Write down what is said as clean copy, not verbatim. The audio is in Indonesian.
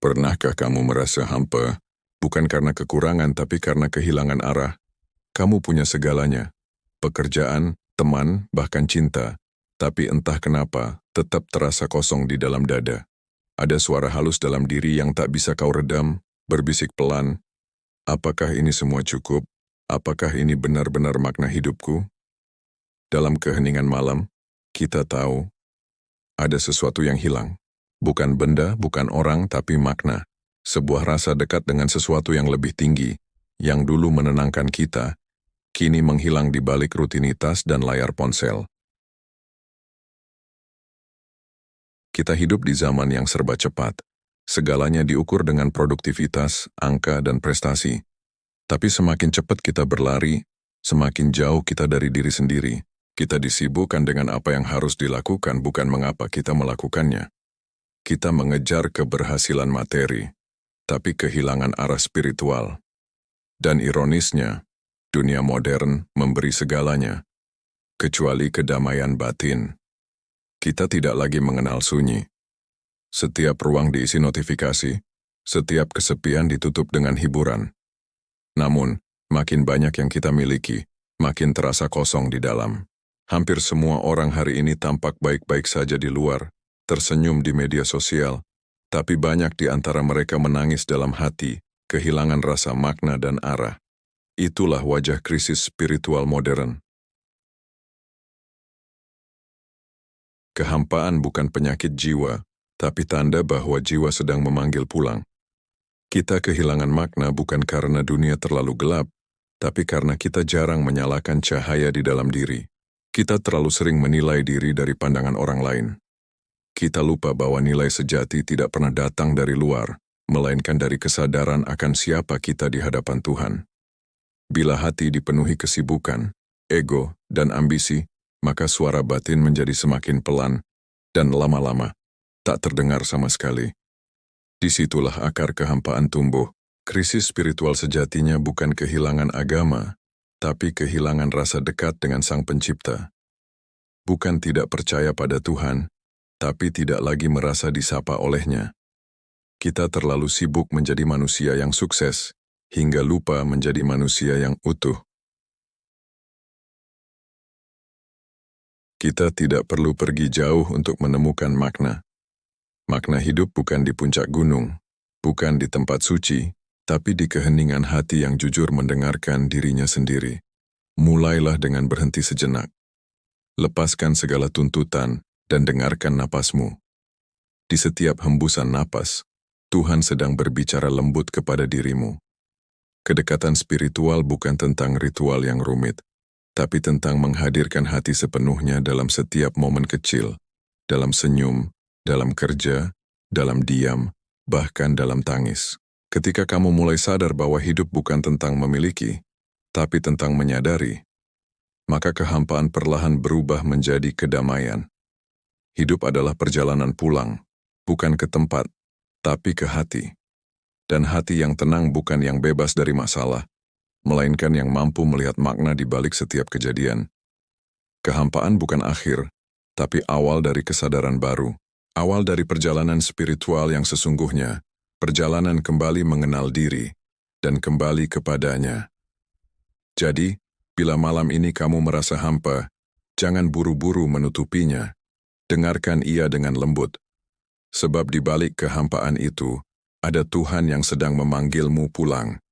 Pernahkah kamu merasa hampa, bukan karena kekurangan tapi karena kehilangan arah? Kamu punya segalanya, pekerjaan, teman, bahkan cinta, tapi entah kenapa tetap terasa kosong di dalam dada. Ada suara halus dalam diri yang tak bisa kau redam, berbisik pelan. Apakah ini semua cukup? Apakah ini benar-benar makna hidupku? Dalam keheningan malam, kita tahu ada sesuatu yang hilang. Bukan benda, bukan orang, tapi makna. Sebuah rasa dekat dengan sesuatu yang lebih tinggi, yang dulu menenangkan kita, kini menghilang di balik rutinitas dan layar ponsel. Kita hidup di zaman yang serba cepat. Segalanya diukur dengan produktivitas, angka, dan prestasi. Tapi semakin cepat kita berlari, semakin jauh kita dari diri sendiri. Kita disibukkan dengan apa yang harus dilakukan, bukan mengapa kita melakukannya. Kita mengejar keberhasilan materi, tapi kehilangan arah spiritual. Dan ironisnya, dunia modern memberi segalanya, kecuali kedamaian batin. Kita tidak lagi mengenal sunyi. Setiap ruang diisi notifikasi, setiap kesepian ditutup dengan hiburan. Namun, makin banyak yang kita miliki, makin terasa kosong di dalam. Hampir semua orang hari ini tampak baik-baik saja di luar, tersenyum di media sosial, tapi banyak di antara mereka menangis dalam hati, kehilangan rasa makna dan arah. Itulah wajah krisis spiritual modern. Kehampaan bukan penyakit jiwa, tapi tanda bahwa jiwa sedang memanggil pulang. Kita kehilangan makna bukan karena dunia terlalu gelap, tapi karena kita jarang menyalakan cahaya di dalam diri. Kita terlalu sering menilai diri dari pandangan orang lain. Kita lupa bahwa nilai sejati tidak pernah datang dari luar, melainkan dari kesadaran akan siapa kita di hadapan Tuhan. Bila hati dipenuhi kesibukan, ego, dan ambisi, maka suara batin menjadi semakin pelan, dan lama-lama tak terdengar sama sekali. Disitulah akar kehampaan tumbuh. Krisis spiritual sejatinya bukan kehilangan agama, tapi kehilangan rasa dekat dengan Sang Pencipta. Bukan tidak percaya pada Tuhan, tapi tidak lagi merasa disapa olehnya. Kita terlalu sibuk menjadi manusia yang sukses, hingga lupa menjadi manusia yang utuh. Kita tidak perlu pergi jauh untuk menemukan makna. Makna hidup bukan di puncak gunung, bukan di tempat suci, tapi di keheningan hati yang jujur mendengarkan dirinya sendiri. Mulailah dengan berhenti sejenak. Lepaskan segala tuntutan dan dengarkan napasmu. Di setiap hembusan napas, Tuhan sedang berbicara lembut kepada dirimu. Kedekatan spiritual bukan tentang ritual yang rumit, tapi tentang menghadirkan hati sepenuhnya dalam setiap momen kecil, dalam senyum, dalam kerja, dalam diam, bahkan dalam tangis. Ketika kamu mulai sadar bahwa hidup bukan tentang memiliki, tapi tentang menyadari, maka kehampaan perlahan berubah menjadi kedamaian. Hidup adalah perjalanan pulang, bukan ke tempat, tapi ke hati. Dan hati yang tenang bukan yang bebas dari masalah, melainkan yang mampu melihat makna di balik setiap kejadian. Kehampaan bukan akhir, tapi awal dari kesadaran baru. Awal dari perjalanan spiritual yang sesungguhnya, perjalanan kembali mengenal diri, dan kembali kepadanya. Jadi, bila malam ini kamu merasa hampa, jangan buru-buru menutupinya. Dengarkan ia dengan lembut. Sebab di balik kehampaan itu, ada Tuhan yang sedang memanggilmu pulang.